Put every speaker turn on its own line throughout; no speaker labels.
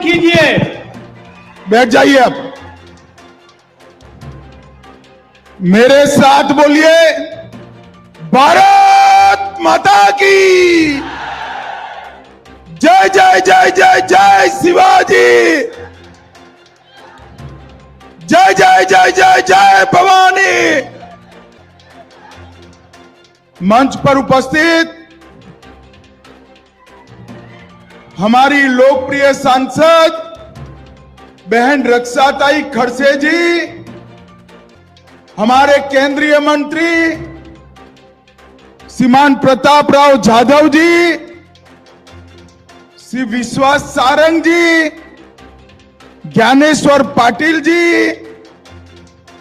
कीजिए।
बैठ जाइए आप। मेरे साथ बोलिए, भारत माता की जय जय जय जय जय शिवाजी, जय जय जय जय जय भवानी। मंच पर उपस्थित हमारी लोकप्रिय सांसद बहन रक्षाताई खड़से जी, हमारे केंद्रीय मंत्री श्रीमान प्रताप राव जाधव जी, श्री विश्वास सारंग जी, ज्ञानेश्वर पाटिल जी,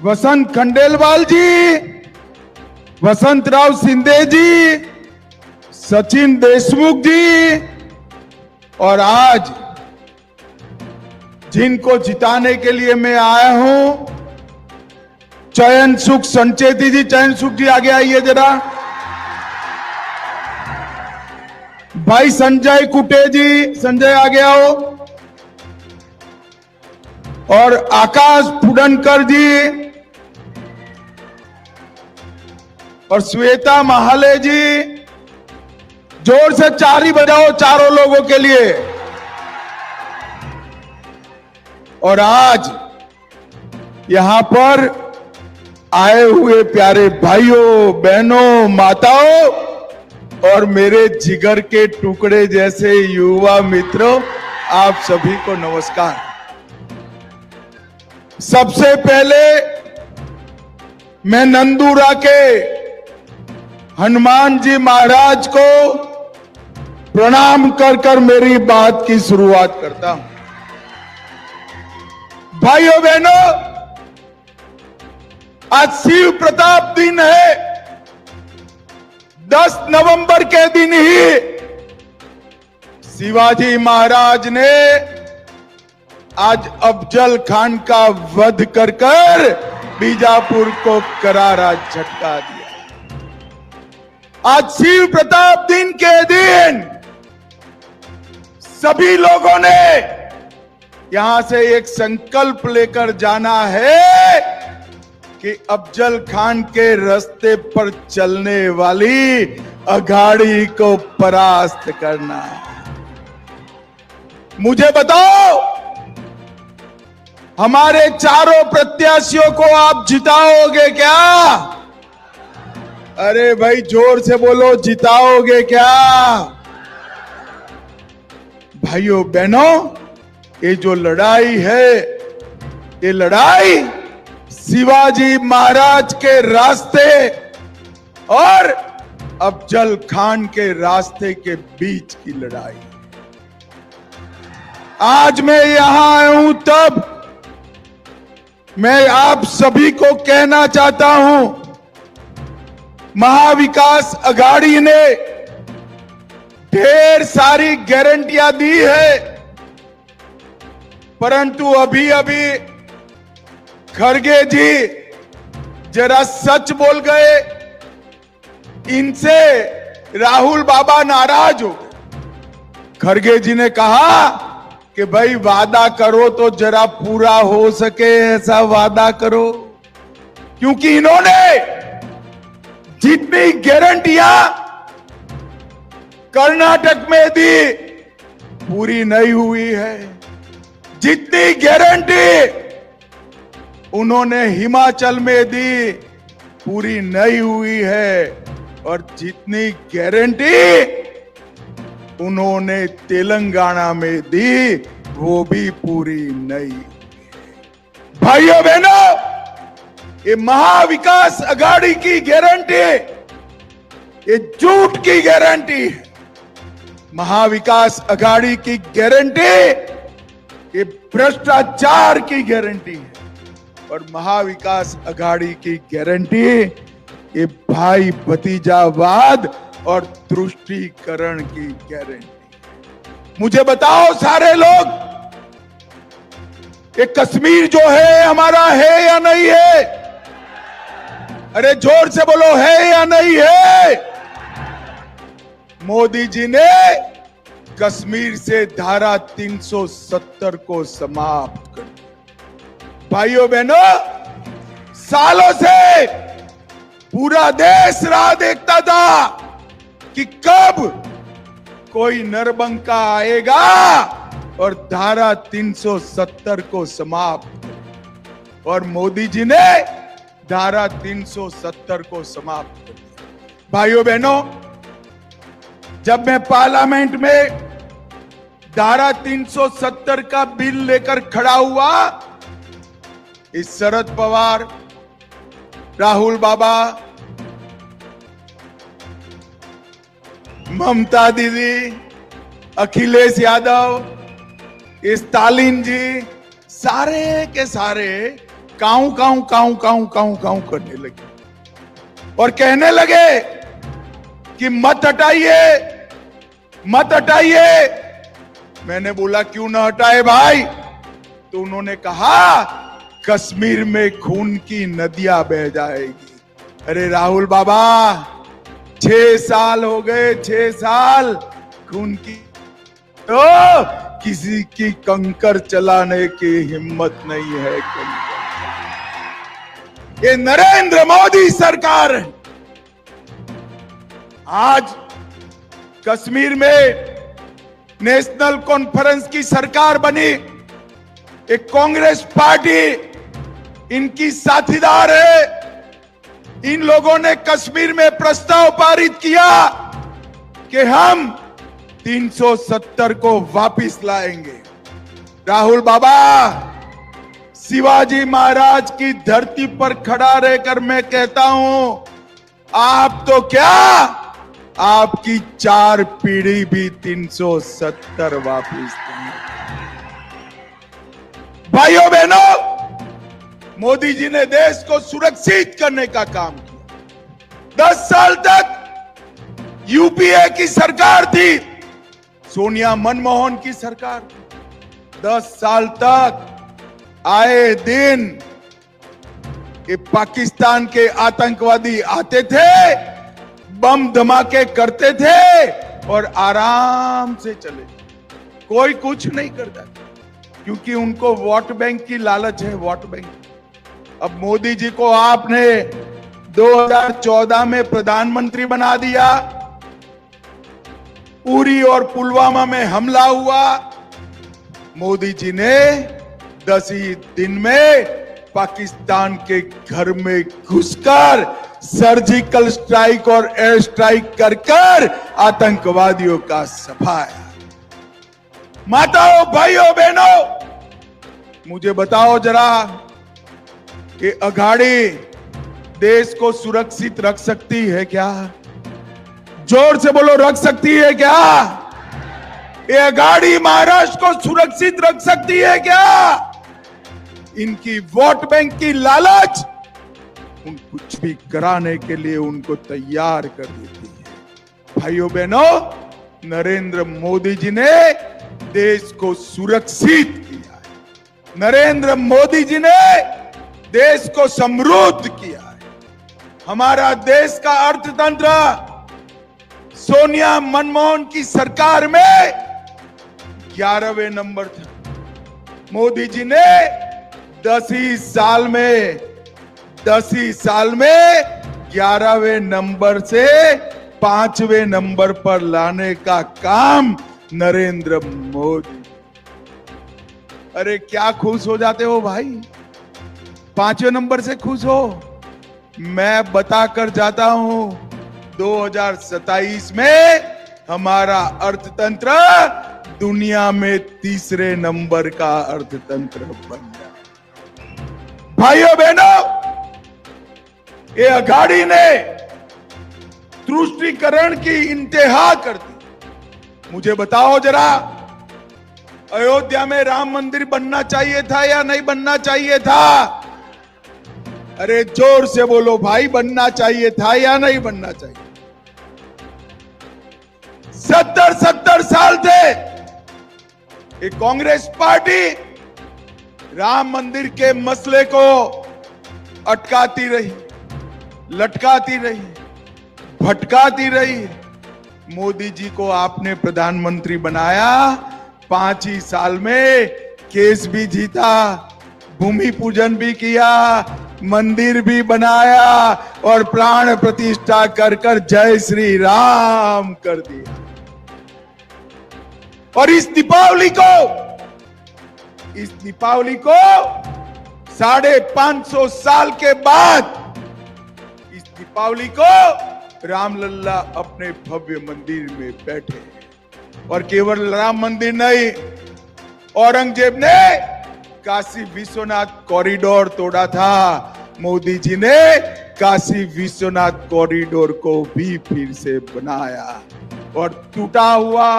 वसंत खंडेलवाल जी, वसंत राव शिंदे जी, सचिन देशमुख जी, और आज जिनको जिताने के लिए मैं आया हूं, चयन सुख संचेती जी। चयन सुख जी आगे आइए जरा। भाई संजय कुटे जी, संजय आगे आओ। और आकाश फुडनकर जी और श्वेता महाले जी। जोर से चारी बजाओ चारों लोगों के लिए। और आज यहां पर आए हुए प्यारे भाइयों, बहनों, माताओं और मेरे जिगर के टुकड़े जैसे युवा मित्रों, आप सभी को नमस्कार। सबसे पहले मैं नंदूरा के हनुमान जी महाराज को प्रणाम कर कर मेरी बात की शुरुआत करता हूं। भाइयों बहनों, आज शिव प्रताप दिन है। 10 नवंबर के दिन ही शिवाजी महाराज ने आज अफजल खान का वध कर कर बीजापुर को करारा झटका दिया। आज शिव प्रताप दिन के दिन सभी लोगों ने यहां से एक संकल्प लेकर जाना है कि अफजल खान के रास्ते पर चलने वाली अघाड़ी को परास्त करना है। मुझे बताओ, हमारे चारों प्रत्याशियों को आप जिताओगे क्या? अरे भाई जोर से बोलो, जिताओगे क्या? भाइयों बहनों, ये जो लड़ाई है, ये लड़ाई शिवाजी महाराज के रास्ते और अफजल खान के रास्ते के बीच की लड़ाई। आज मैं यहां आया हूं, तब मैं आप सभी को कहना चाहता हूं, महाविकास अघाड़ी ने ढेर सारी गारंटियां दी है, परंतु अभी अभी खड़गे जी जरा सच बोल गए। इनसे राहुल बाबा नाराज हो गए। खड़गे जी ने कहा कि भाई वादा करो तो जरा पूरा हो सके ऐसा वादा करो, क्योंकि इन्होंने जितनी गारंटियां कर्नाटक में दी पूरी नहीं हुई है, जितनी गारंटी उन्होंने हिमाचल में दी पूरी नहीं हुई है, और जितनी गारंटी उन्होंने तेलंगाना में दी वो भी पूरी नहीं। भाइयों बहनों, ये महाविकास अघाड़ी की गारंटी ये झूठ की गारंटी है। महाविकास अघाड़ी की गारंटी ये भ्रष्टाचार की गारंटी है, और महाविकास अघाड़ी की गारंटी ये भाई भतीजावाद और तुष्टीकरण की गारंटी। मुझे बताओ सारे लोग, ये कश्मीर जो है हमारा है या नहीं है? अरे जोर से बोलो, है या नहीं है? मोदी जी ने कश्मीर से धारा 370 को समाप्त कर दिया। भाइयों बहनों, सालों से पूरा देश राह देखता था कि कब कोई नरबंका आएगा और धारा 370 को समाप्त करे। और मोदी जी ने धारा 370 को समाप्त कर दिया। भाइयों बहनों, जब मैं पार्लियामेंट में धारा 370 का बिल लेकर खड़ा हुआ, इस शरद पवार, राहुल बाबा, ममता दीदी, अखिलेश यादव, स्टालिन जी, सारे के सारे काऊ काऊ काऊ काऊ काऊ काऊ करने लगे और कहने लगे कि मत हटाइए, मत हटाइए। मैंने बोला क्यों ना हटाए भाई? तो उन्होंने कहा कश्मीर में खून की नदियां बह जाएगी। अरे राहुल बाबा, 6 साल हो गए, 6 साल खून की, तो किसी की कंकर चलाने की हिम्मत नहीं है। ये नरेंद्र मोदी सरकार है। आज कश्मीर में नेशनल कॉन्फ्रेंस की सरकार बनी, एक कांग्रेस पार्टी इनकी साथीदार है। इन लोगों ने कश्मीर में प्रस्ताव पारित किया कि हम 370 को वापस लाएंगे। राहुल बाबा, शिवाजी महाराज की धरती पर खड़ा रहकर मैं कहता हूं, आप तो क्या, आपकी 4 पीढ़ी भी 370 वापस देंगे। भाइयों बहनों, मोदी जी ने देश को सुरक्षित करने का काम किया। 10 साल तक यूपीए की सरकार थी, सोनिया मनमोहन की सरकार। 10 साल तक आए दिन ये पाकिस्तान के आतंकवादी आते थे, बम धमाके करते थे और आराम से चले। कोई कुछ नहीं करता, क्योंकि उनको वोट बैंक की लालच है, वोट बैंक। अब मोदी जी को आपने 2014 में प्रधानमंत्री बना दिया, उरी और पुलवामा में हमला हुआ, मोदी जी ने 10 ही दिन में पाकिस्तान के घर में घुसकर सर्जिकल स्ट्राइक और एयर स्ट्राइक कर आतंकवादियों का सफाया। माताओं, भाइयों, बहनों, मुझे बताओ जरा कि अघाड़ी देश को सुरक्षित रख सकती है क्या? जोर से बोलो, रख सकती है क्या? ये अघाड़ी महाराष्ट्र को सुरक्षित रख सकती है क्या? इनकी वोट बैंक की लालच उन कुछ भी कराने के लिए उनको तैयार कर देती है। भाइयों बहनों, नरेंद्र मोदी जी ने देश को सुरक्षित किया है। नरेंद्र मोदी जी ने देश को समृद्ध किया है। हमारा देश का अर्थतंत्र सोनिया मनमोहन की सरकार में 11वें नंबर था। मोदी जी ने 10 ही साल में 11वें नंबर से 5वें नंबर पर लाने का काम नरेंद्र मोदी। अरे क्या खुश हो जाते हो भाई? 5वें नंबर से खुश हो? मैं बताकर जाता हूं, 2027 में हमारा अर्थतंत्र दुनिया में 3रे नंबर का अर्थतंत्र बन जाए। भाइयों बहनों, ये अघाड़ी ने तुष्टीकरण की इंतहा कर दी। मुझे बताओ जरा, अयोध्या में राम मंदिर बनना चाहिए था या नहीं बनना चाहिए था? अरे जोर से बोलो भाई, बनना चाहिए था या नहीं बनना चाहिए? 70 साल थे ये कांग्रेस पार्टी राम मंदिर के मसले को अटकाती रही, लटकाती रही, भटकाती रही, मोदी जी को आपने प्रधानमंत्री बनाया, 5 ही साल में केस भी जीता, भूमि पूजन भी किया, मंदिर भी बनाया और प्राण प्रतिष्ठा कर कर जय श्री राम कर दिया। और इस दीपावली को 550 साल के बाद इस दीपावली को रामलल्ला अपने भव्य मंदिर में बैठे। और केवल राम मंदिर नहीं, औरंगजेब ने काशी विश्वनाथ कॉरिडोर तोड़ा था, मोदी जी ने काशी विश्वनाथ कॉरिडोर को भी फिर से बनाया। और टूटा हुआ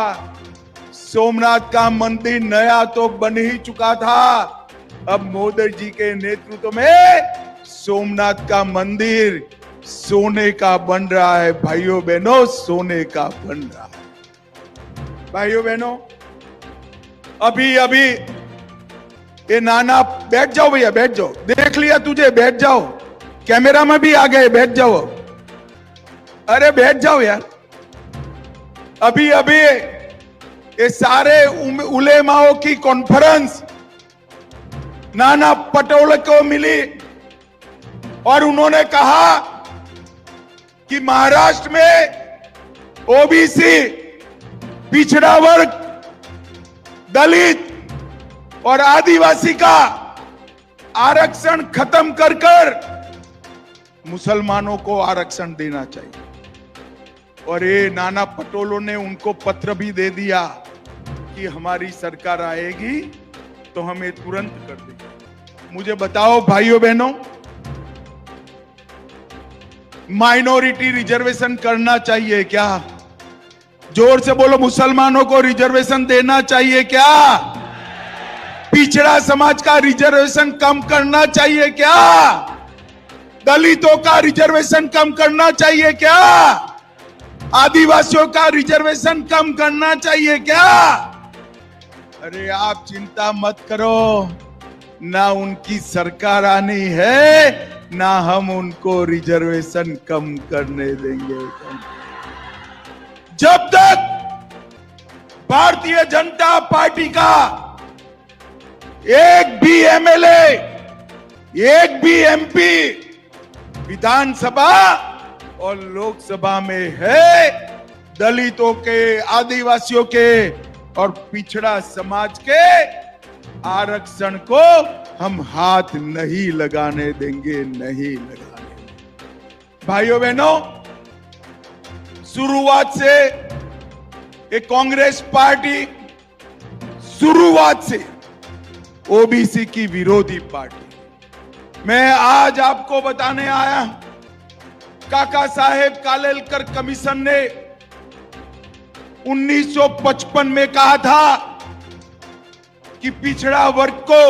सोमनाथ का मंदिर नया तो बन ही चुका था, अब मोदी जी के नेतृत्व में सोमनाथ का मंदिर सोने का बन रहा है। भाइयों बहनों, सोने का बन रहा है। भाइयों बहनों, अभी ये नाना, बैठ जाओ भैया, बैठ जाओ, देख लिया तुझे, बैठ जाओ, कैमरा में भी आ गए, बैठ जाओ, अरे बैठ जाओ यार। अभी ये सारे उलेमाओं की कॉन्फ्रेंस नाना पटोले को मिली और उन्होंने कहा कि महाराष्ट्र में ओबीसी, पिछड़ा वर्ग, दलित और आदिवासी का आरक्षण खत्म कर कर मुसलमानों को आरक्षण देना चाहिए। और ये नाना पटोले ने उनको पत्र भी दे दिया कि हमारी सरकार आएगी तो हम ये तुरंत कर देंगे। मुझे बताओ भाइयों बहनों, माइनॉरिटी रिजर्वेशन करना चाहिए क्या? जोर से बोलो, मुसलमानों को रिजर्वेशन देना चाहिए क्या? पिछड़ा समाज का रिजर्वेशन कम करना चाहिए क्या? दलितों का रिजर्वेशन कम करना चाहिए क्या? आदिवासियों का रिजर्वेशन कम करना चाहिए क्या? अरे आप चिंता मत करो, ना उनकी सरकार आनी है, ना हम उनको रिजर्वेशन कम करने देंगे। जब तक भारतीय जनता पार्टी का एक भी एमएलए, एक भी एमपी विधानसभा और लोकसभा में है, दलितों के, आदिवासियों के और पिछड़ा समाज के आरक्षण को हम हाथ नहीं लगाने देंगे, नहीं लगाने देंगे। भाइयों बहनों, शुरुआत से ये कांग्रेस पार्टी शुरुआत से ओबीसी की विरोधी पार्टी। मैं आज आपको बताने आया, काका साहेब कालेलकर कमीशन ने 1955 में कहा था कि पिछड़ा वर्ग को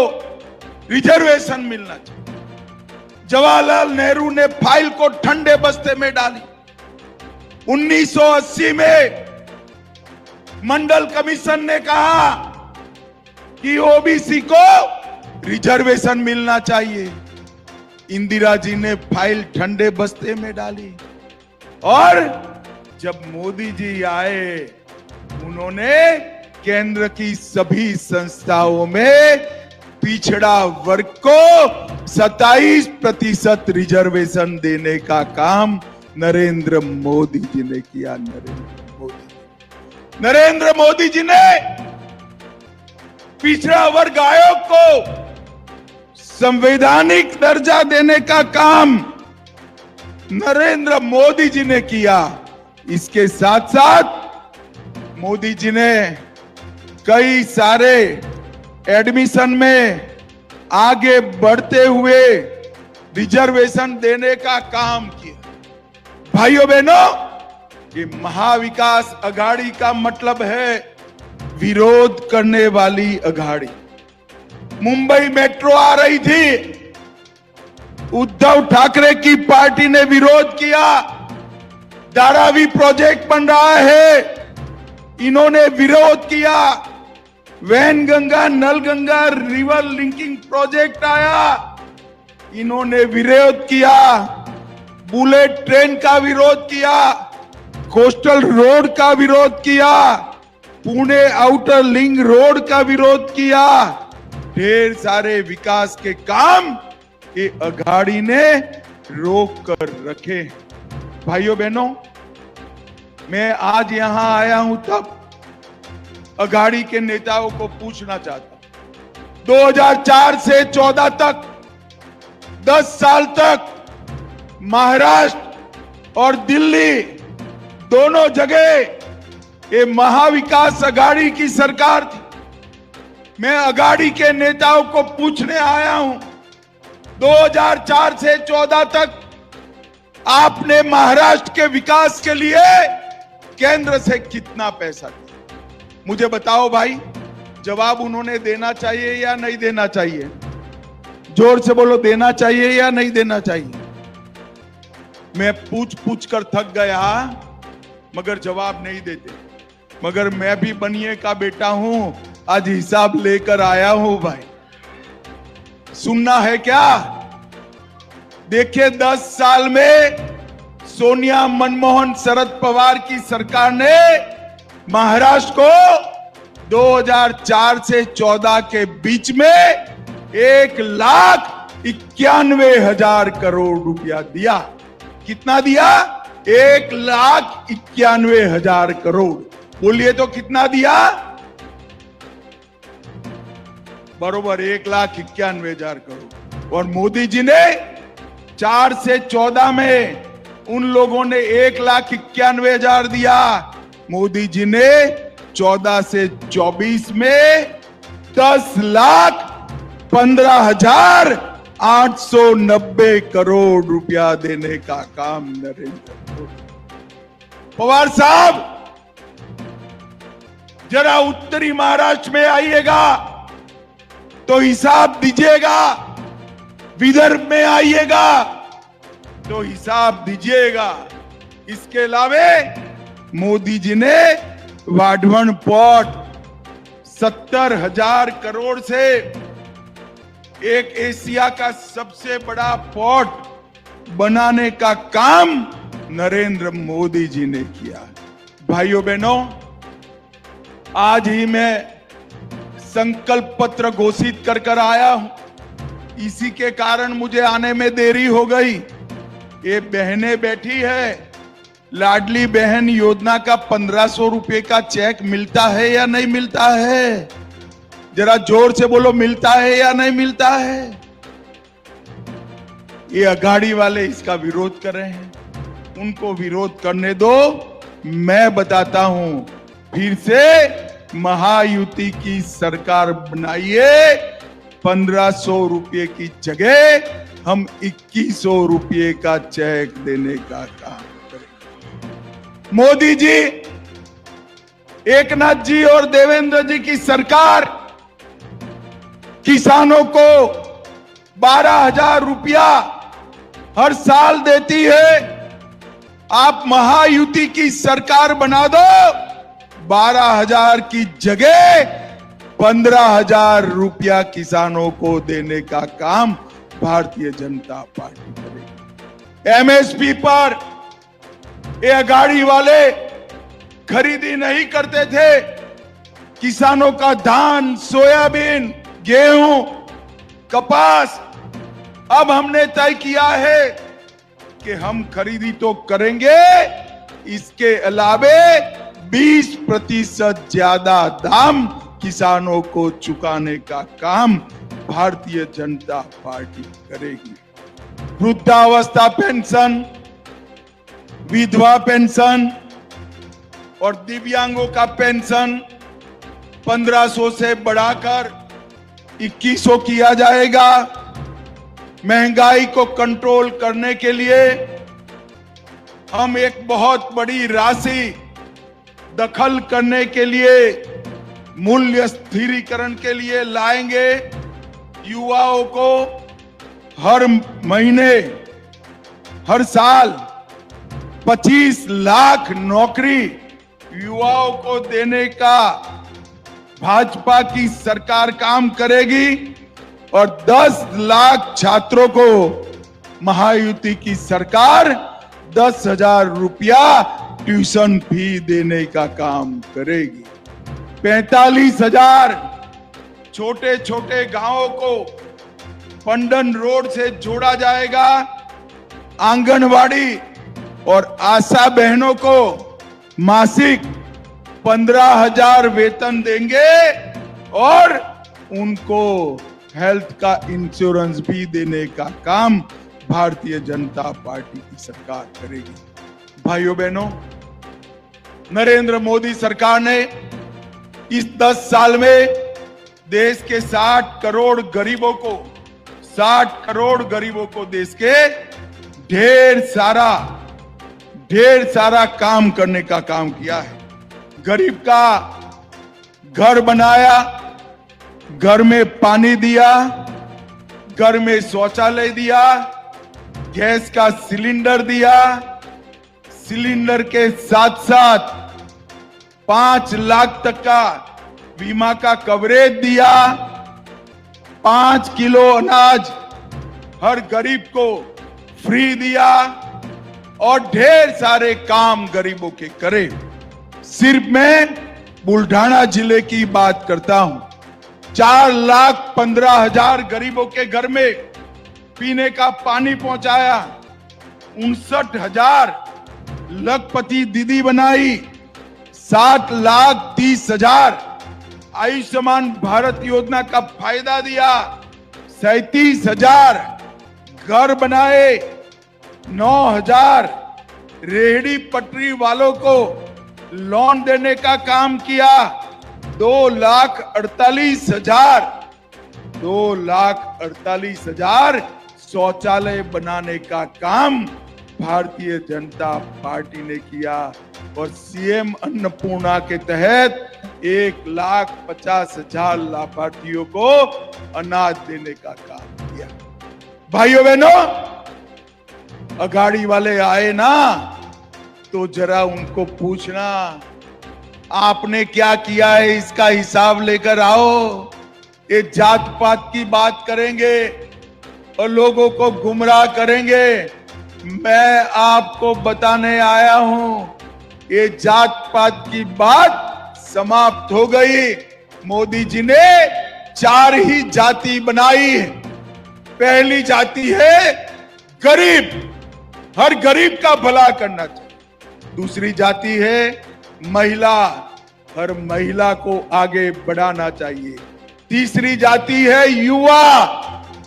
रिजर्वेशन मिलना चाहिए। जवाहरलाल नेहरू ने फाइल को ठंडे बस्ते में डाली। 1980 में मंडल कमीशन ने कहा कि ओबीसी को रिजर्वेशन मिलना चाहिए। इंदिरा जी ने फाइल ठंडे बस्ते में डाली और जब मोदी जी आए, उन्होंने केंद्र की सभी संस्थाओं में पिछड़ा वर्ग को 27% रिजर्वेशन देने का काम नरेंद्र मोदी जी ने किया। नरेंद्र मोदी जी ने पिछड़ा वर्ग आयोग को संवैधानिक दर्जा देने का काम नरेंद्र मोदी जी ने किया। इसके साथ साथ मोदी जी ने कई सारे एडमिशन में आगे बढ़ते हुए रिजर्वेशन देने का काम किया। भाइयों बहनों, ये महाविकास अघाड़ी का मतलब है विरोध करने वाली अघाड़ी। मुंबई मेट्रो आ रही थी, उद्धव ठाकरे की पार्टी ने विरोध किया। धारावी प्रोजेक्ट बन रहा है, इन्होंने विरोध किया। Wainganga Nalganga river linking project आया, इन्होंने विरोध किया। बुलेट ट्रेन का विरोध किया। कोस्टल रोड का विरोध किया, पुणे आउटर लिंक रोड का विरोध किया, ढेर सारे विकास के काम ये अघाड़ी ने रोक कर रखे। भाइयों बहनों, मैं आज यहां आया हूं तब अघाड़ी के नेताओं को पूछना चाहता हूं, 2004 से 14 तक 10 साल तक महाराष्ट्र और दिल्ली दोनों जगह ये महाविकास अघाड़ी की सरकार थी। मैं अघाड़ी के नेताओं को पूछने आया हूं, 2004 से 14 तक आपने महाराष्ट्र के विकास के लिए केंद्र से कितना पैसा दिया? मुझे बताओ भाई, जवाब उन्होंने देना चाहिए या नहीं देना चाहिए? जोर से बोलो, देना चाहिए या नहीं देना चाहिए? मैं पूछ पूछ कर थक गया, मगर जवाब नहीं देते। मगर मैं भी बनिए का बेटा हूं, आज हिसाब लेकर आया हूं भाई। सुनना है क्या? देखिए, 10 साल में सोनिया, मनमोहन, शरद पवार की सरकार ने महाराष्ट्र को 2004 से 14 के बीच में 1,91,000 करोड़ रुपया दिया। कितना दिया? 1,91,000 करोड़। बोलिए तो कितना दिया? बरोबर 1,91,000 करोड़। और मोदी जी ने 4 से 14 में उन लोगों ने 1,91,000 दिया। मोदी जी ने 14 से 24 में 10,15,890 करोड़ रुपया देने का काम नरेंद्र मोदी। पवार साहब, जरा उत्तरी महाराष्ट्र में आइएगा तो हिसाब दीजिएगा, विदर्भ में आइएगा तो हिसाब दीजिएगा। इसके अलावे मोदी जी ने वाढवण पोर्ट 70,000 करोड़ से एक एशिया का सबसे बड़ा पोर्ट बनाने का काम नरेंद्र मोदी जी ने किया। भाइयों बहनों, आज ही मैं संकल्प पत्र घोषित कर आया हूं। इसी के कारण मुझे आने में देरी हो गई। ये बहनें बैठी है, लाडली बहन योजना का 1,500 रुपए का चेक मिलता है या नहीं मिलता है? जरा जोर से बोलो, मिलता है या नहीं मिलता है? ये अघाड़ी वाले इसका विरोध कर रहे हैं, उनको विरोध करने दो। मैं बताता हूं, फिर से महायुति की सरकार बनाइए। 1,500 रुपए की जगह हम 2,100 रुपए का चेक देने का काम करेंगे। मोदी जी, एकनाथ जी और देवेंद्र जी की सरकार किसानों को 12,000 रुपया हर साल देती है। आप महायुति की सरकार बना दो, 12,000 की जगह 15,000 रुपया किसानों को देने का काम भारतीय जनता पार्टी करेगी। एमएसपी पर ये अघाड़ी वाले खरीदी नहीं करते थे। किसानों का धान, सोयाबीन, गेहूं, कपास, अब हमने तय किया है कि हम खरीदी तो करेंगे, इसके अलावे 20% ज्यादा दाम किसानों को चुकाने का काम भारतीय जनता पार्टी करेगी। वृद्धावस्था पेंशन, विधवा पेंशन और दिव्यांगों का पेंशन 1,500 से बढ़ाकर 2,100 किया जाएगा। महंगाई को कंट्रोल करने के लिए हम एक बहुत बड़ी राशि दखल करने के लिए, मूल्य स्थिरीकरण के लिए लाएंगे। युवाओं को हर महीने, हर साल 25 लाख नौकरी युवाओं को देने का भाजपा की सरकार काम करेगी और 10 लाख छात्रों को महायुति की सरकार 10,000 रुपया ट्यूशन फी देने का काम करेगी। 45,000 छोटे छोटे गांवों को पंडन रोड से जोड़ा जाएगा। आंगनवाड़ी और आशा बहनों को मासिक 15,000 वेतन देंगे और उनको हेल्थ का इंश्योरेंस भी देने का काम भारतीय जनता पार्टी की सरकार करेगी। भाइयों बहनों, नरेंद्र मोदी सरकार ने इस 10 साल में देश के 60 करोड़ गरीबों को देश के ढेर सारा काम करने का काम किया है। गरीब का घर बनाया, घर में पानी दिया, घर में शौचालय दिया, गैस का सिलेंडर दिया, सिलेंडर के साथ साथ 5 लाख तक का बीमा का कवरेज दिया, 5 किलो अनाज हर गरीब को फ्री दिया और ढेर सारे काम गरीबों के करे। सिर्फ मैं बुल्ढाना जिले की बात करता हूं। 4,15,000 गरीबों के घर में पीने का पानी पहुंचाया, 59,000 लखपति दीदी बनाई, 7,30,000 आयुष्मान भारत योजना का फायदा दिया, 37,000 घर बनाए, 9,000 रेहड़ी पटरी वालों को लोन देने का काम किया, 2,48,000 शौचालय बनाने का काम भारतीय जनता पार्टी ने किया और सीएम अन्नपूर्णा के तहत 1,50,000 लाभार्थियों को अनाज देने का काम किया। भाइयों बहनों, अघाड़ी वाले आए ना तो जरा उनको पूछना आपने क्या किया है, इसका हिसाब लेकर आओ। ये जात पात की बात करेंगे और लोगों को गुमराह करेंगे। मैं आपको बताने आया हूं, ये जात पात की बात समाप्त हो गई। मोदी जी ने 4 ही जाति बनाई है। पहली जाति है गरीब, हर गरीब का भला करना चाहिए। दूसरी जाति है महिला, हर महिला को आगे बढ़ाना चाहिए। तीसरी जाति है युवा,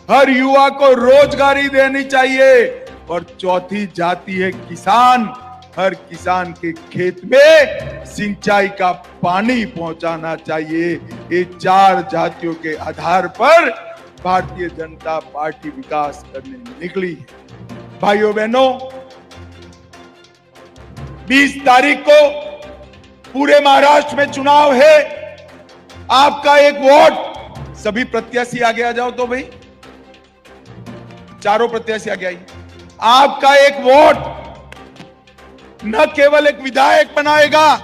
हर युवा को रोजगारी देनी चाहिए। और चौथी जाति है किसान, हर किसान के खेत में सिंचाई का पानी पहुंचाना चाहिए। ये 4 जातियों के आधार पर भारतीय जनता पार्टी विकास करने निकली है। भाइयों बहनों, 20 तारीख को पूरे महाराष्ट्र में चुनाव है। आपका एक वोट, सभी प्रत्याशी आगे आ जाओ तो भाई, चारों प्रत्याशी आगे आइए। आपका एक वोट न केवल एक विधायक बनाएगा,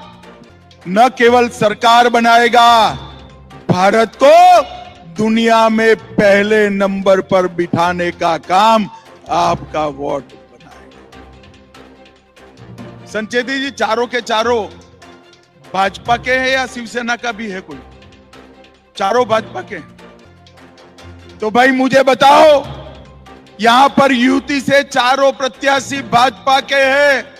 न केवल सरकार बनाएगा, भारत को दुनिया में पहले नंबर पर बिठाने का काम आपका वोट बनाएगा। संचेती जी, चारों के चारों भाजपा के हैं या शिवसेना का भी है कोई? चारों भाजपा के। तो भाई मुझे बताओ, यहां पर युति से चारों प्रत्याशी भाजपा के हैं।